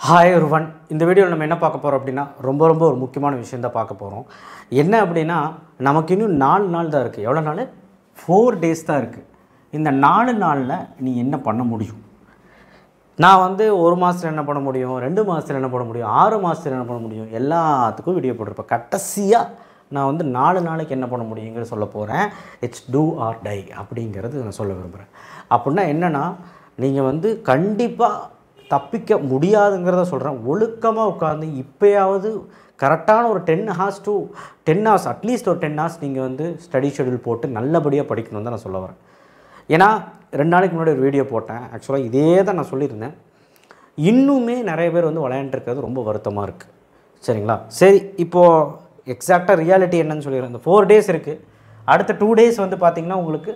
Hi ஒருவன் இந்த வீடியோவில் நம்ம என்ன பார்க்க போகிறோம் அப்படின்னா ரொம்ப ஒரு முக்கியமான விஷயம் தான் பார்க்க போகிறோம். என்ன அப்படின்னா நமக்கு இன்னும் 4 நாள் தான் இருக்குது. எவ்வளோ நாள்? 4 days தான் இருக்குது. இந்த 4 நாளில் நீ என்ன பண்ண முடியும்? நான் வந்து 1 மாதத்தில் என்ன பண்ண முடியும், 2 மாதத்தில் என்ன பண்ண முடியும், 6 மாதத்தில் என்ன பண்ண முடியும், எல்லாத்துக்கும் வீடியோ போட்டிருப்பேன். கடைசியாக நான் வந்து 4 நாளைக்கு என்ன பண்ண முடியுங்கிறத சொல்ல போகிறேன். இட்ஸ் டூ ஆர் டை அப்படிங்கிறது நான் சொல்ல விரும்புகிறேன். அப்படின்னா என்னென்னா நீங்கள் வந்து கண்டிப்பாக தப்பிக்க முடியாதுங்கிறத சொல்கிறேன். ஒழுக்கமாக உட்காந்து இப்போயாவது கரெக்டான ஒரு 10 hours அட்லீஸ்ட் ஒரு 10 hours நீங்கள் வந்து ஸ்டடி ஷெடியூல் போட்டு நல்லபடியாக படிக்கணும்னு தான் நான் சொல்ல வரேன். ஏன்னா 2 நாளைக்கு முன்னாடி ஒரு வீடியோ போட்டேன். ஆக்சுவலாக இதே தான் நான் சொல்லியிருந்தேன். இன்னுமே நிறைய பேர் வந்து விளையாண்டுருக்கிறது ரொம்ப வருத்தமாக இருக்குது. சரிங்களா? சரி, இப்போது எக்ஸாக்டாக ரியாலிட்டி என்னன்னு சொல்லிடுறேன். இந்த 4 days இருக்குது. அடுத்த 2 days வந்து பார்த்திங்கன்னா உங்களுக்கு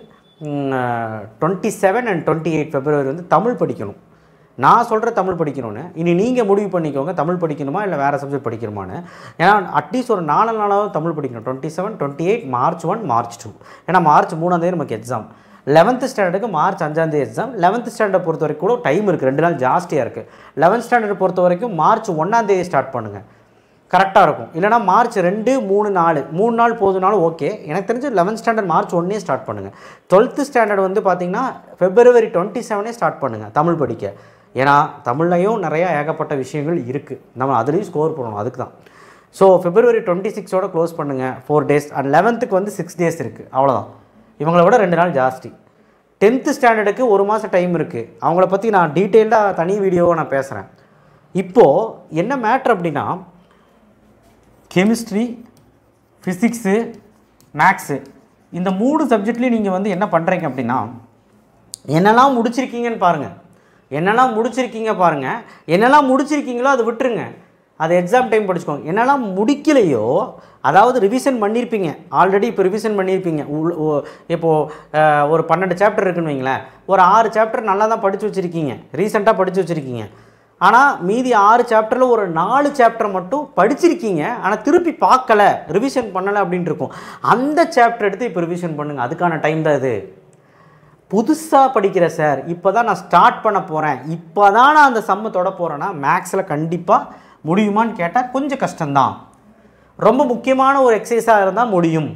27 and 28 February வந்து தமிழ் படிக்கணும். நான் சொல்கிற தமிழ் படிக்கணும்னு இனி நீங்கள் முடிவு பண்ணிக்கோங்க. தமிழ் படிக்கணுமா இல்லை வேறு சப்ஜெக்ட் படிக்கணுமான்னு. ஏன்னா அட்லீஸ்ட் ஒரு 4 நாளாவது தமிழ் படிக்கணும். 27, 28, March 1, March 2. ஏன்னா March 3 நமக்கு exam. 11th standardக்கு March 5 exam. 11th standard பொறுத்த வரைக்கும் கூட டைம் இருக்குது, 2 நாள் ஜாஸ்தியாக இருக்குது. 11th standard பொறுத்த வரைக்கும் March 1 ஸ்டார்ட் பண்ணுங்கள், கரெக்டாக இருக்கும். இல்லைனா March 2, 3, 4 3 நாள் போதுனாலும் ஓகே. எனக்கு தெரிஞ்சு 11th standard March 1 ஸ்டார்ட் பண்ணுங்கள். 12th standard வந்து பார்த்திங்கன்னா February 27 ஸ்டார்ட் பண்ணுங்கள் தமிழ் படிக்க. ஏன்னா தமிழ்லையும் நிறையா ஏகப்பட்ட விஷயங்கள் இருக்குது, நம்ம அதுலேயும் ஸ்கோர் பண்ணணும். அதுக்கு தான். ஸோ February 26 க்ளோஸ் பண்ணுங்கள். 4 days. அண்ட் 11th வந்து 6 days இருக்குது. அவ்வளோதான். இவங்கள விட 2 நாள் ஜாஸ்தி. 10th standardக்கு 1 மாதம் டைம் இருக்குது. அவங்கள பற்றி நான் டீட்டெயில்டாக தனி வீடியோவை நான் பேசுகிறேன். இப்போது என்ன மேட்ரு அப்படின்னா கெமிஸ்ட்ரி, ஃபிசிக்ஸு, மேக்ஸு இந்த 3 சப்ஜெக்ட்லேயும் நீங்கள் வந்து என்ன பண்ணுறீங்க அப்படின்னா என்னெல்லாம் முடிச்சிருக்கீங்கன்னு பாருங்கள். என்னெல்லாம் முடிச்சிருக்கீங்களோ அதை விட்டுருங்க. அது எக்ஸாம் டைம் படிச்சுக்கோங்க. என்னெல்லாம் முடிக்கலையோ அதாவது ரிவிஷன் பண்ணியிருப்பீங்க ஆல்ரெடி. இப்போ ரிவிஷன் பண்ணியிருப்பீங்க. இப்போது ஒரு 12 சாப்டர் இருக்குன்னு வைங்களேன். ஒரு 6 சாப்டர் நல்லா தான் படித்து வச்சுருக்கீங்க, ரீசெண்டாக படித்து வச்சுருக்கீங்க. ஆனால் மீதி 6 சாப்டரில் ஒரு 4 சாப்டர் மட்டும் படிச்சிருக்கீங்க, ஆனால் திருப்பி பார்க்கல, ரிவிஷன் பண்ணலை அப்படின்ட்டு இருக்கும். அந்த சாப்டர் எடுத்து இப்போ ரிவிஷன் பண்ணுங்கள். அதுக்கான டைம் தான் இது. புதுசாக படிக்கிற சார், இப்போ தான் நான் ஸ்டார்ட் பண்ண போகிறேன், இப்போ தான் நான் அந்த சம்மை தொட போகிறேன்னா மேக்ஸில் கண்டிப்பாக முடியுமான்னு கேட்டால் கொஞ்சம் கஷ்டம்தான். ரொம்ப முக்கியமான ஒரு எக்ஸசைஸாக இருந்தால் முடியும்.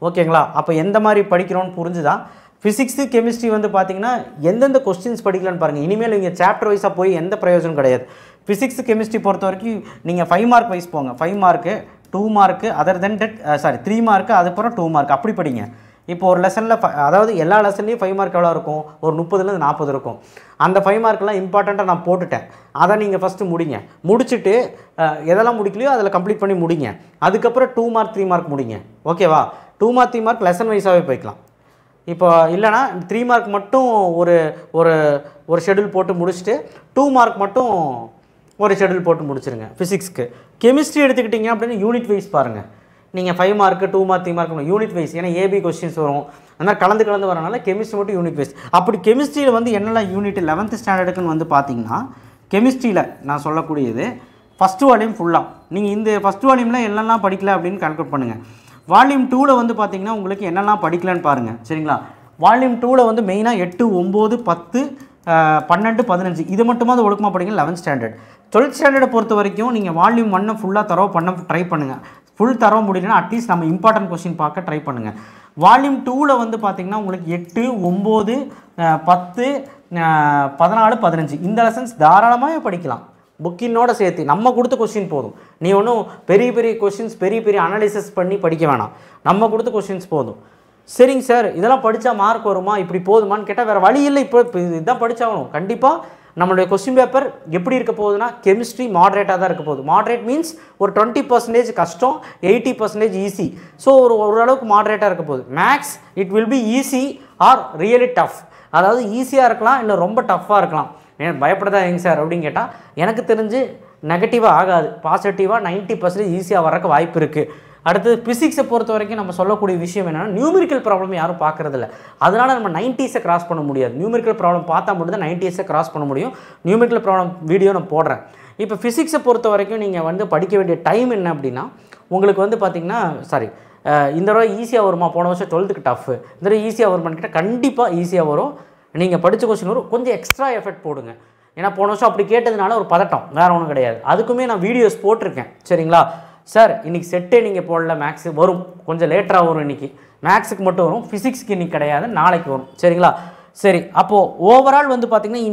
ஓகேங்களா? அப்போ எந்த மாதிரி படிக்கிறோன்னு புரிஞ்சுதான். ஃபிசிக்ஸு, கெமிஸ்ட்ரி வந்து பார்த்திங்கன்னா எந்தெந்த கொஸ்டின்ஸ் படிக்கலான்னு பாருங்கள். இனிமேல் நீங்கள் சாப்டர் வைஸாக போய் எந்த பிரயோஜனம் கிடையாது. ஃபிசிக்ஸு, கெமிஸ்ட்ரி பொறுத்த வரைக்கும் நீங்கள் 5 மார்க் வைஸ் போங்க. 5 மார்க்கு, 2 மார்க்கு, அதர் தென் 3 மார்க்கு, அதுக்கப்புறம் 2 மார்க் அப்படி படிங்க. இப்போ ஒரு லெசனில் அதாவது எல்லா லெசன்லேயும் 5 மார்க் எவ்வளோ இருக்கும்? ஒரு 30லேருந்து 40 இருக்கும். அந்த 5 மார்க்கெலாம் இம்பார்ட்டண்ட்டாக நான் போட்டுட்டேன். அதை நீங்கள் ஃபஸ்ட்டு முடிங்க. முடிச்சுட்டு எதெல்லாம் முடிக்கலையோ அதில் கம்ப்ளீட் பண்ணி முடிங்க. அதுக்கப்புறம் 2 மார்க் 3 மார்க் முடிங்க. ஓகேவா? 2 மார்க் 3 மார்க் லெசன் வைஸாகவே போய்க்கலாம். இப்போ இல்லைனா 3 மார்க் மட்டும் ஒரு ஒரு ஒரு ஷெடியூல் போட்டு முடிச்சுட்டு 2 மார்க் மட்டும் ஒரு ஷெடியூல் போட்டு முடிச்சிருங்க. ஃபிசிக்ஸ்க்கு. கெமிஸ்ட்ரி எடுத்துக்கிட்டிங்க அப்படின்னு யூனிட் வைஸ் பாருங்கள். நீங்கள் 5 mark, 2 mark 3 mark unit wise. ஏன்னா ஏபி கொஸ்டின்ஸ் வரும், அந்த மாதிரி கலந்து வரனால கெமிஸ்ட்ரி மட்டும் யூனிட் வைஸ். அப்படி கெமிஸ்ட்ரியில் வந்து என்னெல்லாம் யூனிட் 11th ஸ்டாண்டர்டுக்குன்னு வந்து பார்த்தீங்கன்னா கெமிஸ்ட்ரியில் நான் சொல்லக்கூடியது ஃபஸ்ட்டு வால்யூம் ஃபுல்லாக. நீங்கள் இந்த ஃபஸ்ட் வால்யூமில் என்னெல்லாம் படிக்கல அப்படின்னு கால்குலேட் பண்ணுங்கள். வால்யூம் 2ல் வந்து பார்த்திங்கன்னா உங்களுக்கு என்னெல்லாம் படிக்கலான்னு பாருங்கள். சரிங்களா? வால்யூம் 2ல் வந்து மெயினாக 8, 9, 10, 12, 15 இது மட்டுமா அது ஒழுக்கமாக படிங்க. 11th standard. 12th ஸ்டாண்டர்டை பொறுத்த வரைக்கும் நீங்கள் வால்யூம் 1 ஃபுல்லாக தரவு பண்ண ட்ரை பண்ணுங்கள். ஃபுல் தரவு முடியலன்னா அட்லீஸ்ட் நம்ம இம்பார்ட்டன்ட் கொஸ்டின் பார்க்க ட்ரை பண்ணுங்கள். வால்யூம் 2ல் வந்து பார்த்திங்கன்னா உங்களுக்கு 8, 9, 10, 14, 15 இந்த லெசன்ஸ் தாராளமாக படிக்கலாம். புக்கினோட சேர்த்து நம்ம கொடுத்த கொஸ்டின் போதும். நீ ஒன்றும் பெரிய கொஸ்டின்ஸ் பெரிய அனாலிசிஸ் பண்ணி படிக்க வேணாம். நம்ம கொடுத்த கொஸ்டின்ஸ் போதும். சரிங்க சார், இதெல்லாம் படித்தா மார்க் வருமா, இப்படி போதுமான்னு கேட்டால் வேறு வழி இல்லை. இப்போ இதுதான் படித்தாகணும். கண்டிப்பாக நம்மளுடைய கொஸ்டின் பேப்பர் எப்படி இருக்க போகுதுன்னா கெமிஸ்ட்ரி மாடரேட்டாக தான் இருக்க போகுது. மாடரேட் மீன்ஸ் ஒரு 20% கஷ்டம், 80% ஈஸி. ஸோ ஓரளவுக்கு மாடரேட்டாக இருக்க போகுது. Makes it will be easy are really tough. அதாவது ஈஸியாக இருக்கலாம், இல்லை ரொம்ப டஃப்பாக இருக்கலாம். பயப்படதா எங்க சார் அப்படின்னு கேட்டால் எனக்கு தெரிஞ்சு நெகட்டிவாக ஆகாது, பாசிட்டிவாக 90% ஈஸியாக வரக்கு வாய்ப்பு இருக்குது. அடுத்தது ஃபிசிக்ஸை பொறுத்த வரைக்கும் நம்ம சொல்லக்கூடிய விஷயம் என்னென்னா நியூமெரிக்கல் ப்ராப்ளம் யாரும் பார்க்குறதில்ல. அதனால் நம்ம 90s கிராஸ் பண்ண முடியாது. நியூமெரிக்கல் ப்ராப்ளம் பார்த்தா மட்டும் தான் 90s கிராஸ் பண்ண முடியும். நியூமெரிக்கல் ப்ராப்ளம் வீடியோ நான் போடுறேன். இப்போ ஃபிசிக்ஸை பொறுத்த வரைக்கும் நீங்கள் வந்து படிக்க வேண்டிய டைம் என்ன அப்படின்னா உங்களுக்கு வந்து பார்த்திங்கன்னா இந்த தடவை ஈஸியாக வருமா, போன வருஷம் 12th டஃப், இந்த தடவை ஈஸியாக வருமான்னு கேட்டால் கண்டிப்பாக ஈஸியாக வரும். நீங்கள் படித்த கொஸ்டின் வரும். கொஞ்சம் எக்ஸ்ட்ரா எஃபர்ட் போடுங்க. ஏன்னா போன வருஷம் அப்படி கேட்டதுனால ஒரு பதட்டம், வேறு ஒன்றும் கிடையாது. அதுக்குமே நான் வீடியோஸ் போட்டிருக்கேன் சரிங்களா. சார் இன்றைக்கி செட்டே நீங்கள் போடல, மேக்ஸு வரும், கொஞ்சம் லேட்டராக வரும், இன்றைக்கி மேக்ஸுக்கு மட்டும் வரும், ஃபிசிக்ஸ்க்கு இன்றைக்கி கிடையாது, நாளைக்கு வரும் சரிங்களா. சரி, அப்போது ஓவரால் வந்து பார்த்திங்கன்னா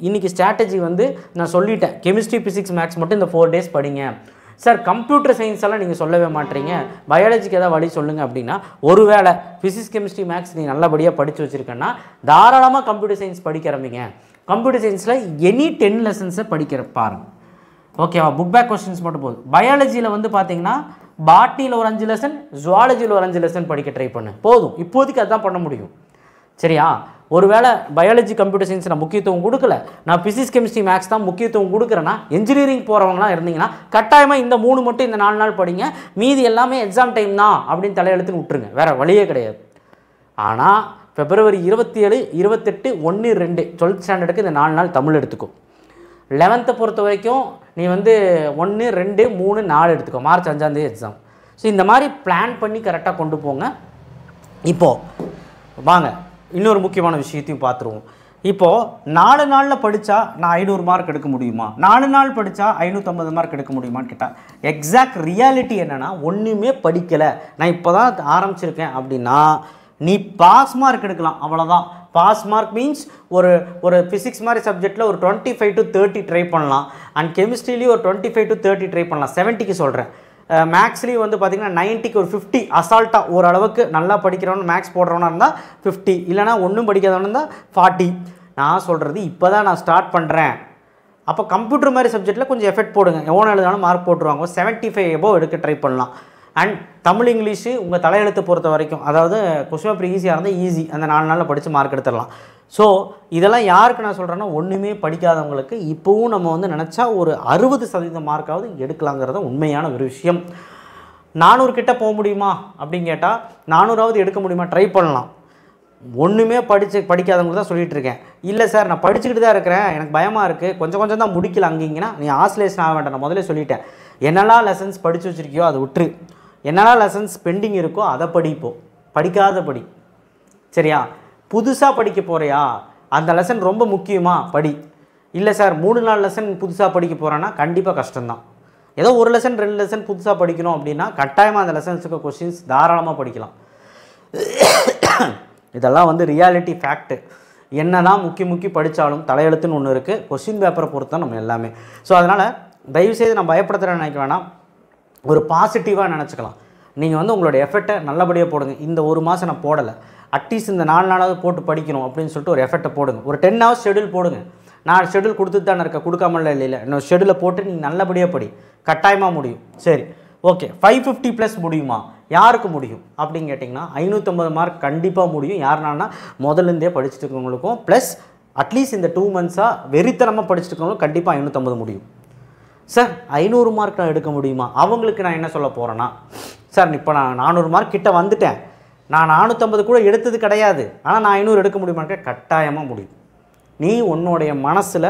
இன்றைக்கி ஸ்ட்ராட்டஜி வந்து நான் சொல்லிட்டேன். கெமிஸ்ட்ரி, ஃபிசிக்ஸ், மேக்ஸ் மட்டும் இந்த 4 days படிங்க. சார் கம்ப்யூட்டர் சயின்ஸ் எல்லாம் நீங்கள் சொல்லவே மாட்டீங்க, பயாலஜிக்கு ஏதாவது வழி சொல்லுங்கள் அப்படின்னா, ஒருவேளை ஃபிசிக்ஸ், கெமிஸ்ட்ரி, மேக்ஸ் நீ நல்லபடியாக படித்து வச்சுருக்கேன்னா தாராளமாக கம்ப்யூட்டர் சயின்ஸ் படிக்க ஆரம்பிங்க. கம்ப்யூட்டர் சயின்ஸில் எனி 10 lessons படிக்கிற பாருங்க ஓகேவா. புக் பேக் கொஸ்டின்ஸ் மட்டும் போதும். பயாலஜியில் வந்து பார்த்தீங்கன்னா பாட்னியில் ஒரு 5 lesson, ஜுவாலஜியில் ஒரு 5 lesson படிக்க ட்ரை பண்ணு, போதும். இப்போதைக்கு அதுதான் பண்ண முடியும் சரியா. ஒருவேளை பயாலஜி, கம்ப்யூட்டர் சயின்ஸ் நான் முக்கியத்துவம் கொடுக்கல, நான் ஃபிசிக்ஸ், கெமிஸ்ட்ரி, மேக்ஸ் தான் முக்கியத்துவம் கொடுக்குறேன்னா, இன்ஜினியரிங் போகிறவங்களாம் இருந்தீங்கன்னா கட்டாயமாக இந்த 3 மட்டும் இந்த 4 நாள் படிங்க, மீதி எல்லாமே எக்ஸாம் டைம் தான் அப்படின்னு தலையெழுத்துன்னு விட்டுருங்க, வேறு வழியே கிடையாது. ஆனால் February 27, 28, 1, 2 12th ஸ்டாண்டர்டுக்கு இந்த 4 நாள் தமிழ் எடுத்துக்கோ. 11th பொறுத்த வரைக்கும் நீ வந்து 1, 2, 3, 4 எடுத்துக்கோ. March 5 exam. ஸோ இந்த மாதிரி பிளான் பண்ணி கரெக்டாக கொண்டு போங்க. இப்போது வாங்க இன்னொரு முக்கியமான விஷயத்தையும் பார்த்துருவோம். இப்போது 4 நாளில் படித்தா நான் 500 மார்க் எடுக்க முடியுமா, 4 நாள் படித்தா 550 மார்க் எடுக்க முடியுமான்னு கேட்டால், எக்ஸாக்ட் ரியாலிட்டி என்னென்னா ஒன்றுமே படிக்கலை, நான் இப்போ தான் ஆரம்பிச்சிருக்கேன் அப்படின்னா நீ பாஸ் மார்க் எடுக்கலாம், அவ்வளோதான். பாஸ் மார்க் மீன்ஸ் ஒரு ஃபிசிக்ஸ் மாதிரி சப்ஜெக்டில் ஒரு 25 to 30 ட்ரை பண்ணலாம், அண்ட் கெமிஸ்ட்ரிலேயும் ஒரு 25 to 30 ட்ரை பண்ணலாம், 70க்கு சொல்கிறேன். மேக்ஸ்லேயும் வந்து பார்த்திங்கன்னா 90க்கு ஒரு 50 அசால்ட்டாக ஓரளவுக்கு நல்லா படிக்கிறவன் மேக்ஸ் போடுறவனா இருந்தால் 50, இல்லைனா ஒன்றும் படிக்காதவனா இருந்தால் 40. நான் சொல்கிறது இப்போ தான் நான் ஸ்டார்ட் பண்ணுறேன். அப்போ கம்ப்யூட்டர் மாதிரி சப்ஜெக்டில் கொஞ்சம் எஃபெக்ட் போடுங்க, எவ்வளோ எழுதாலும் மார்க் போட்டுருவாங்க, 75 above எடுக்க ட்ரை பண்ணலாம். அண்ட் தமிழ், இங்கிலீஷு உங்கள் தலையெழுத்து பொறுத்த வரைக்கும், அதாவது கொஸ்டின் பேப்பர் ஈஸியாக இருந்தால் ஈஸி, அந்த 4 நாளில் படித்து மார்க் எடுத்துடலாம். ஸோ இதெல்லாம் யாருக்கு நான் சொல்கிறேன்னா, ஒன்றுமே படிக்காதவங்களுக்கு இப்போவும் நம்ம வந்து நினச்சா ஒரு 60% மார்க்காவது எடுக்கலாங்கிறத உண்மையான ஒரு விஷயம். 400 கிட்ட போக முடியுமா அப்படின்னு கேட்டால் 400ஆவது எடுக்க முடியுமா, ட்ரை பண்ணலாம். ஒன்றுமே படிக்காதவங்களுக்கு தான் சொல்லிகிட்டு இருக்கேன். இல்லை சார் நான் படிச்சுக்கிட்டு தான் இருக்கிறேன், எனக்கு பயமாக இருக்குது, கொஞ்சம் கொஞ்சம் தான் முடிக்கல அங்கேங்கன்னா நீ ஆஸ்லேஷன் ஆக வேண்டாம். நான் முதல்ல சொல்லிட்டேன், என்னெல்லாம் லெசன்ஸ் படித்து வச்சுருக்கியோ அதை விட்டுரு, என்னெல்லாம் லெசன்ஸ் பெண்டிங் இருக்கோ அதை படிப்போ, படிக்காத படி சரியா. புதுசாக படிக்க போகிறியா, அந்த லெசன் ரொம்ப முக்கியமாக படி. இல்லை சார் 3-4 லெசன் புதுசாக படிக்க போகிறேன்னா கண்டிப்பாக கஷ்டம்தான். ஏதோ ஒரு லெசன் 2 லெசன் புதுசாக படிக்கணும் அப்படின்னா கட்டாயமாக அந்த லெசன்ஸுக்கு கொஸ்டின்ஸ் தாராளமாக படிக்கலாம். இதெல்லாம் வந்து ரியாலிட்டி ஃபேக்ட்டு. என்ன தான் முக்கி படித்தாலும் தலையெழுத்துன்னு ஒன்று இருக்குது, கொஸ்டின் பேப்பரை பொறுத்து தான் நம்ம எல்லாமே. ஸோ அதனால் தயவுசெய்து நான் பயப்படுத்துகிறேன்னு நினைக்க வேணாம், ஒரு பாசிட்டிவாக நினச்சிக்கலாம். நீங்கள் வந்து உங்களோட எஃபர்ட்டை நல்லபடியாக போடுங்க. இந்த ஒரு மாதம் நான் போடலை, அட்லீஸ்ட் இந்த 4 நாளாவது போட்டு படிக்கணும் அப்படின்னு சொல்லிட்டு ஒரு எஃபர்ட்டை போடுங்க. ஒரு 10 hours ஷெடியூல் போடுங்க. நான் ஷெடியூல் கொடுத்துட்டு தானே இருக்கேன், கொடுக்காமல இல்லை, இன்னும் ஷெடியூலை போட்டு நீங்கள் நல்லபடியாக படி, கட்டாயமாக முடியும். சரி ஓகே, 550+ முடியுமா, யாருக்கு முடியும் அப்படின்னு கேட்டிங்கன்னா 550 மார்க் கண்டிப்பாக முடியும். யாருனால்னா முதல்லேருந்தே படிச்சுட்டு இருக்கவங்களுக்கும் ப்ளஸ் அட்லீஸ்ட் இந்த 2 months வெறித்தனமாக படிச்சுட்டு இருக்கவங்களுக்கும் கண்டிப்பாக 550 முடியும். சார் 500 மார்க் நான் எடுக்க முடியுமா, அவங்களுக்கு நான் என்ன சொல்ல போகிறேன்னா, சார் இப்போ நான் 400 மார்க் கிட்ட வந்துட்டேன், நான் 450 கூட எடுத்தது கிடையாது, ஆனால் நான் 500 எடுக்க முடியுமான்னு கட்டாயமாக முடியும். நீ உன்னுடைய மனசில்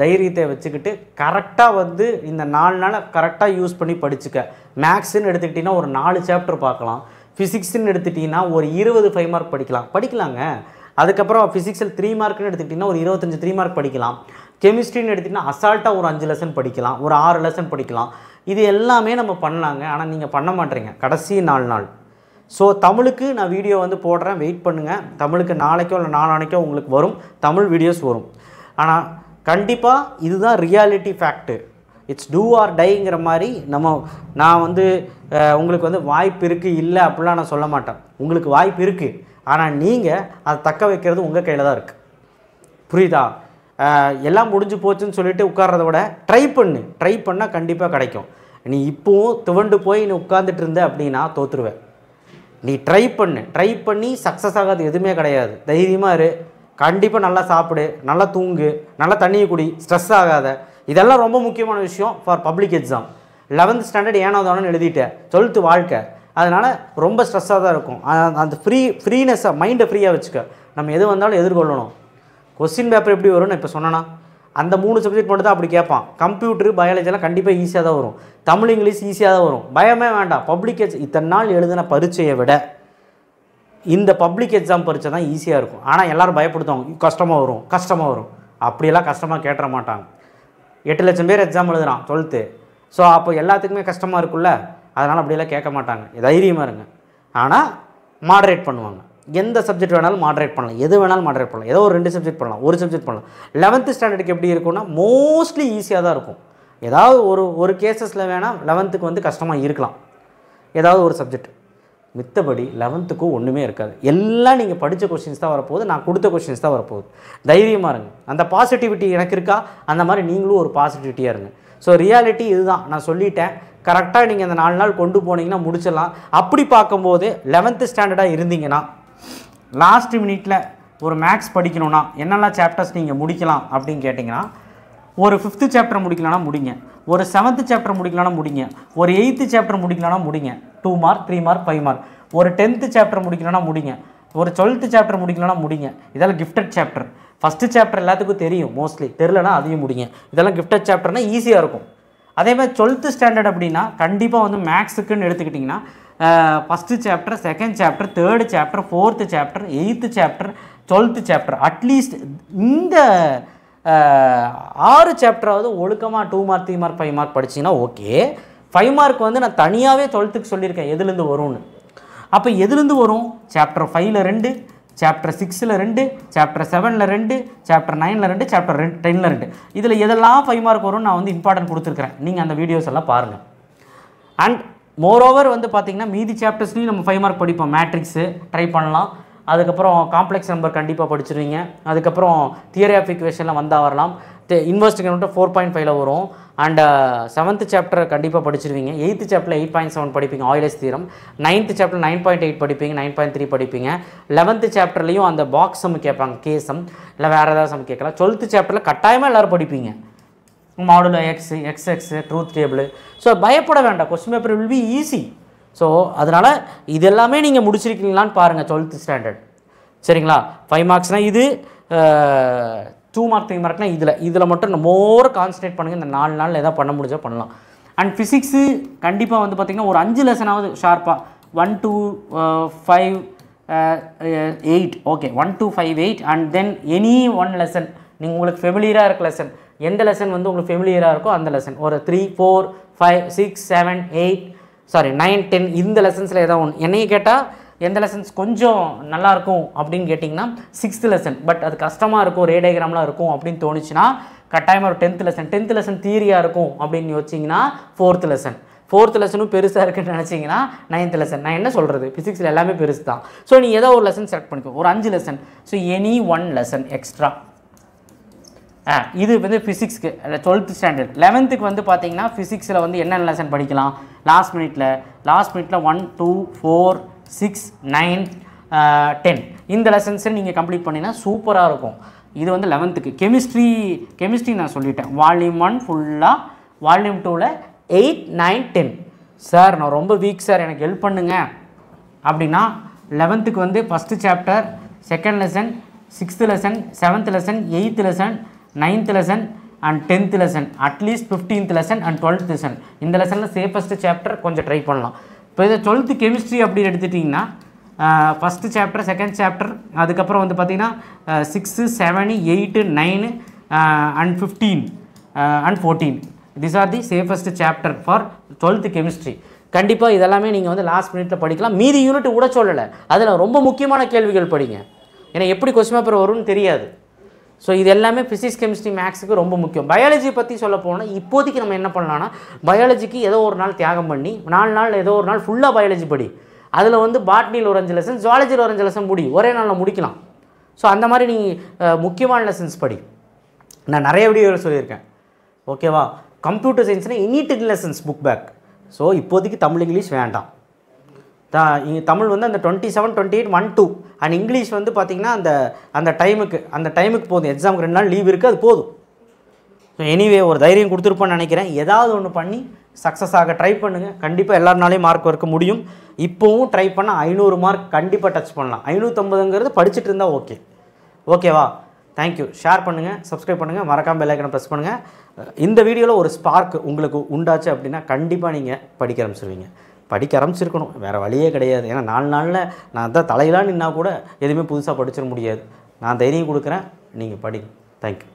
தைரியத்தை வச்சுக்கிட்டு கரெக்டாக வந்து இந்த 4 நாளை கரெக்டாக யூஸ் பண்ணி படிச்சுக்க. மேக்ஸுன்னு எடுத்துக்கிட்டிங்கன்னா ஒரு 4 chapter பார்க்கலாம், ஃபிசிக்ஸ்ன்னு எடுத்துக்கிட்டிங்கன்னா ஒரு 20 5 மார்க் படிக்கலாங்க. அதுக்கப்புறம் ஃபிசிக்ஸில் 3 மார்க்னு எடுத்துக்கிட்டிங்கன்னா ஒரு 25 3 மார்க் படிக்கலாம். கெமிஸ்ட்ரின்னு எடுத்திங்கன்னா அசால்ட்டாக ஒரு 5 லெசன் படிக்கலாம், ஒரு 6 லெசன் படிக்கலாம். இது எல்லாமே நம்ம பண்ணலாங்க. ஆனால் நீங்கள் பண்ண மாட்டேறீங்க கடைசி 4 நாள். ஸோ தமிழுக்கு நான் வீடியோ வந்து போடுறேன், வெயிட் பண்ணுங்கள். தமிழுக்கு நாளைக்கோ இல்லை நாளானைக்கோ உங்களுக்கு வரும், தமிழ் வீடியோஸ் வரும். ஆனால் கண்டிப்பாக இதுதான் reality fact. It's do or டைங்கிற மாதிரி நான் வந்து உங்களுக்கு வந்து வாய்ப்பு இருக்குது இல்லை அப்படிலாம் நான் சொல்ல மாட்டேன். உங்களுக்கு வாய்ப்பு இருக்குது, ஆனால் நீங்கள் அதை தக்க வைக்கிறது உங்கள் கையில் தான் இருக்குது. புரியுதா? எல்லாம் முடிஞ்சு போச்சுன்னு சொல்லிட்டு உட்கார்றத விட ட்ரை பண்ணால் கண்டிப்பாக கிடைக்கும். நீ இப்போவும் துவண்டு போய் நீ உட்காந்துட்டு இருந்த அப்படின்னா தோற்றுருவேன். நீ ட்ரை பண்ணி சக்ஸஸ் ஆகாது எதுவுமே கிடையாது. தைரியமாக இரு, கண்டிப்பாக நல்லா சாப்பிடு, நல்லா தூங்கு, நல்லா தண்ணியை குடி, ஸ்ட்ரெஸ் ஆகாத. இதெல்லாம் ரொம்ப முக்கியமான விஷயம் for public exam. 11th standard ஏனாதானு எழுதிட்டேன், 12th வாழ்க்கை, அதனால் ரொம்ப ஸ்ட்ரெஸ்ஸாக தான் இருக்கும். அந்த ஃப்ரீனஸை மைண்டை ஃப்ரீயாக வச்சுக்க. நம்ம எது வந்தாலும் எதிர்கொள்ளணும். கொஸ்டின் பேப்பர் எப்படி வரும்னு இப்போ சொன்னேன்னா அந்த 3 சப்ஜெக்ட் மட்டும் தான் அப்படி கேட்பான். கம்ப்யூட்டர், பயாலஜிலாம் கண்டிப்பாக ஈஸியாக தான் வரும், தமிழ் இங்கிலீஷ் ஈஸியாக தான் வரும். பயமே வேண்டாம். பப்ளிக் எக்ஸாம் இத்தனை நாள் எழுதின பரீட்சையை விட இந்த பப்ளிக் எக்ஸாம் பரீட்சை தான் ஈஸியாக இருக்கும். ஆனால் எல்லோரும் பயப்படுத்துவாங்க, கஷ்டமாக வரும். அப்படியெல்லாம் கஷ்டமாக கேட்டுற மாட்டாங்க. 8 லட்சம் பேர் எக்ஸாம் எழுதுறான் 12th. ஸோ அப்போ எல்லாத்துக்குமே கஷ்டமாக இருக்குல்ல, அதனால் அப்படியெல்லாம் கேட்க மாட்டாங்க. தைரியமாக இருங்க. ஆனால் மாடரேட் பண்ணுவாங்க. எந்த சப்ஜெக்ட் வேணாலும் மாடரேட் பண்ணலாம், எது வேணாலும் மாடரேட் பண்ணலாம். ஏதோ ஒரு 2 சப்ஜெக்ட் பண்ணலாம், ஒரு சப்ஜெக்ட் பண்ணலாம். 11th ஸ்டாண்டர்டுக்கு எப்படி இருக்கும்னா மோஸ்ட்லி ஈஸியாக தான் இருக்கும். ஏதாவது ஒரு கேசஸில் வேணால் 11th வந்து கஷ்டமாக இருக்கலாம், ஏதாவது ஒரு சப்ஜெக்ட். மித்தபடி 11th ஒன்றுமே இருக்காது. எல்லாம் நீங்கள் படித்த கொஷின்ஸ் தான் வரப்போகுது, நான் கொடுத்த கொஷின்ஸ் தான் வரப்போகுது. தைரியமாக இருங்க. அந்த பாசிட்டிவிட்டி எனக்கு இருக்கா, அந்த மாதிரி நீங்களும் ஒரு பாசிட்டிவிட்டியாக இருங்க. ஸோ ரியாலிட்டி இதுதான், நான் சொல்லிட்டேன். கரெக்டாக நீங்கள் அந்த 4 நாள் கொண்டு போனீங்கன்னா முடிச்சிடலாம். அப்படி பார்க்கும்போது 11th ஸ்டாண்டர்டாக இருந்தீங்கன்னா லாஸ்ட் மினிட்டில் ஒரு மேக்ஸ் படிக்கணும்னா என்னெல்லாம் சாப்டர்ஸ் நீங்கள் முடிக்கலாம் அப்படின்னு கேட்டிங்கன்னா, ஒரு 5th சாப்டர் முடிக்கலாம்னா முடிங்க, ஒரு 7th சாப்டர் முடிக்கலாம்னா முடிங்க, ஒரு 8th சாப்டர் முடிக்கலாம்னா முடிங்க, 2 மார்க் 3 மார்க் 5 மார்க். ஒரு 10th சாப்டர் முடிக்கலாம்னா முடிங்க, ஒரு 12th சாப்டர் முடிக்கலாம்னா முடிங்க. இதெல்லாம் கிஃப்டட் சாப்டர். ஃபஸ்ட்டு சாப்டர் எல்லாத்துக்கும் தெரியும், மோஸ்ட்லி தெரிலனா அதையும் முடிங்க. இதெல்லாம் கிஃப்டட் சாப்டர்னால் ஈஸியாக இருக்கும். அதே மாதிரி 12th ஸ்டாண்டர்ட் அப்படின்னா கண்டிப்பாக வந்து மேக்ஸுக்குன்னு எடுத்துக்கிட்டிங்கன்னா first chapter, second chapter, third chapter, 4th chapter, 8th chapter, 12th chapter, at least இந்த 6 சாப்டராவது ஒழுக்கமாக 2 மார்க் 3 மார்க் 5 மார்க் படிச்சிங்கன்னா ஓகே. 5 மார்க் வந்து நான் தனியாகவே 12th சொல்லியிருக்கேன் எதுலேருந்து வரும்னு. அப்போ எதுலேருந்து வரும்? சாப்டர் 5ல் 2, சாப்டர் 6ல் 2, சாப்டர் 7ல் 2, சாப்டர் 9ல் 2, சாப்டர் 10ல் 2. இதில் எதெல்லாம் 5 மார்க் வரும்னு நான் வந்து இம்பார்ட்டன்ட் கொடுத்துருக்கிறேன். நீங்கள் அந்த வீடியோஸ் எல்லாம் பாருங்கள். அண்ட் மோரோவர் வந்து பார்த்திங்கன்னா மீதி சாப்டர்ஸ்லையும் நம்ம 5 மார்க் படிப்போம். மேட்ரிக்ஸு ட்ரை பண்ணலாம், அதுக்கப்புறம் காம்ப்ளெக்ஸ் நம்பர் கண்டிப்பாக படிச்சிருவீங்க, அதுக்கப்புறம் தியரி ஆஃப் ஈக்குவேஷனில் வந்தால் வரலாம், இன்வெஸ்டிகேட் மட்டும் 4.5ல் வரும். அண்ட் 7th சாப்டர் கண்டிப்பாக படிச்சிருவீங்க. 8th சாப்டரில் 8.7 படிப்பீங்க, ஆயிலர்ஸ் தியரம். 9th சாப்டர் 9.8 படிப்பீங்க, 9.3 படிப்பீங்க. 11th சாப்டர்லையும் அந்த பாக்ஸ் சம் கேட்பாங்க, கேசம் இல்லை வேறு ஏதாவது சம் கேட்கலாம். 12th சாப்டரில் கட்டாயமாக எல்லோரும் படிப்பீங்க, modulo X, XX, truth table. So பயப்பட வேண்டாம், question paper will be easy. So அதனால் இது எல்லாமே நீங்கள் முடிச்சிருக்கீங்களான்னு பாருங்கள் 12th ஸ்டாண்டர்ட். சரிங்களா? 5 மார்க்ஸ்னால் இது, 2 மார்க் 3 மார்க்னால் இதில் மட்டும் மோர் கான்சன்ட்ரேட் பண்ணுங்கள். இந்த 4 நாளில் எதாவது பண்ண முடிஞ்சால் பண்ணலாம். அண்ட் ஃபிசிக்ஸு கண்டிப்பாக வந்து பார்த்திங்கன்னா ஒரு 5 லெசனாவது ஷார்ப்பாக 1 to 5 8 okay 1 to 5 8 and then any one lesson நீங்கள் உங்களுக்கு ஃபெமிலியராக இருக்க லெசன், எந்த லெசன் வந்து உங்களுக்கு ஃபெமிலியராக இருக்கோ அந்த லெசன், ஒரு 3 4 5 6 7 8 9 10 இந்த லெசன்ஸில் ஏதாவது ஒன்று. என்னையை கேட்டால் எந்த லெசன்ஸ் கொஞ்சம் நல்லாயிருக்கும் அப்படின்னு கேட்டிங்கன்னா 6th லெசன், பட் அது கஷ்டமாக இருக்கும், ரே டயக்ராம்லாம் இருக்கும் அப்படின்னு தோணுச்சுன்னா கட்டாயமாக ஒரு 10th லெசன் தியரியாக இருக்கும் அப்படின்னு யோசிச்சிங்கன்னா 4th லெசன். 4th லெசனும் பெருசாக இருக்குன்னு நினச்சிங்கன்னா 9th லெசன். நான் என்ன சொல்கிறது, ஃபிசிக்ஸில் எல்லாமே பெருசு தான். ஸோ நீ ஏதோ ஒரு லெசன் செலக்ட் பண்ணிக்கோ, ஒரு 5 lesson. So any one lesson extra. இது வந்து ஃபிசிக்ஸ்க்கு 12th ஸ்டாண்டர்ட். 11th வந்து பார்த்தீங்கன்னா ஃபிசிக்ஸில் வந்து என்னென்ன லெசன் படிக்கலாம், லாஸ்ட் மினிட்ல 1 2 4 6 9 10 இந்த லெசன்ஸை நீங்கள் கம்ப்ளீட் பண்ணிங்கன்னா சூப்பராக இருக்கும். இது வந்து 11th. கெமிஸ்ட்ரி நான் சொல்லிட்டேன், வால்யூம் 1 ஃபுல்லாக, வால்யூம் 2ல் 8 9 10. சார் நான் ரொம்ப வீக் சார், எனக்கு ஹெல்ப் பண்ணுங்க அப்படின்னா 11th வந்து first chapter, second lesson, 6th lesson, 7th lesson, 8th lesson, 9th lesson and 10th lesson, at least 15th lesson and 12th lesson. இந்த லெசனில் சேஃபஸ்ட் சாப்டர் கொஞ்சம் ட்ரை பண்ணலாம். இப்போ இதை 12th கெமிஸ்ட்ரி அப்படின்னு எடுத்துட்டிங்கன்னா ஃபஸ்ட்டு சாப்டர், செகண்ட் சாப்டர், அதுக்கப்புறம் வந்து பார்த்திங்கன்னா 6 7 8 9 and 15 and 14. This are the safest chapter for 12th chemistry. கண்டிப்பாக இதெல்லாமே நீங்கள் வந்து லாஸ்ட் மினிட்டில் படிக்கலாம். மீதி யூனிட் கூட சொல்லலை, அதில் ரொம்ப முக்கியமான கேள்விகள் படிங்க, ஏன்னா எப்படி கொஸ்டின் பேப்பர் வரும்னு தெரியாது. ஸோ இது எல்லாமே ஃபிசிக்ஸ் கெமிஸ்ட்ரி மேக்ஸுக்கு ரொம்ப முக்கியம். பயாலஜி பற்றி சொல்ல போனால் இப்போதைக்கு நம்ம என்ன பண்ணலான்னா, பயாலஜிக்கு ஏதோ ஒரு நாள் தியாகம் பண்ணி 4 நாள் ஏதோ ஒரு நாள் ஃபுல்லாக பயாலஜி படி, அதில் வந்து பாட்னியில் ஒரு 5 லெசன், ஜுவாலஜியில் ஒரு 5 லெசன் முடி, ஒரே நாளில் முடிக்கலாம். ஸோ அந்த மாதிரி நீங்கள் முக்கியமான லெசன்ஸ் படி. நான் நிறைய வீடியோவில் சொல்லியிருக்கேன், ஓகேவா? கம்ப்யூட்டர் சயின்ஸ்னால் இனிட் லெசன்ஸ் புக் பேக். ஸோ இப்போதைக்கு தமிழ் இங்கிலீஷ் வேண்டாம். தமிழ் வந்து அந்த 27 28 1 2 அண்ட் இங்கிலீஷ் வந்து பார்த்திங்கன்னா அந்த டைமுக்கு போதும். எக்ஸாமுக்கு 2 நாள் லீவ் இருக்குது, அது போதும். ஸோ எனிவே ஒரு தைரியம் கொடுத்துருப்போன்னு நினைக்கிறேன். ஏதாவது ஒன்று பண்ணி சக்ஸஸ் ஆக ட்ரை பண்ணுங்கள். கண்டிப்பாக எல்லாருனாலையும் மார்க் வைக்க முடியும். இப்போவும் ட்ரை பண்ணால் 500 மார்க் கண்டிப்பாக டச் பண்ணலாம். 550ங்கிறது படிச்சுட்டு இருந்தால் ஓகேவா? தேங்க்யூ. ஷேர் பண்ணுங்கள், சப்ஸ்கிரைப் பண்ணுங்கள், மறக்காமல் பெல் ஐக்கனை ப்ரெஸ் பண்ணுங்கள். இந்த வீடியோவில் ஒரு ஸ்பார்க் உங்களுக்கு உண்டாச்சு அப்படின்னா கண்டிப்பாக நீங்கள் படிக்க ஆரம்பிச்சிருக்கணும், வேறு வழியே கிடையாது. ஏன்னா 4 நாளில் நான் தான் தலையிலாம் நின்னா கூட எதுவுமே புதுசாக படிச்சிட முடியாது. நான் தைரியம் கொடுக்குறேன், நீங்கள் படிங்க. தேங்க்யூ.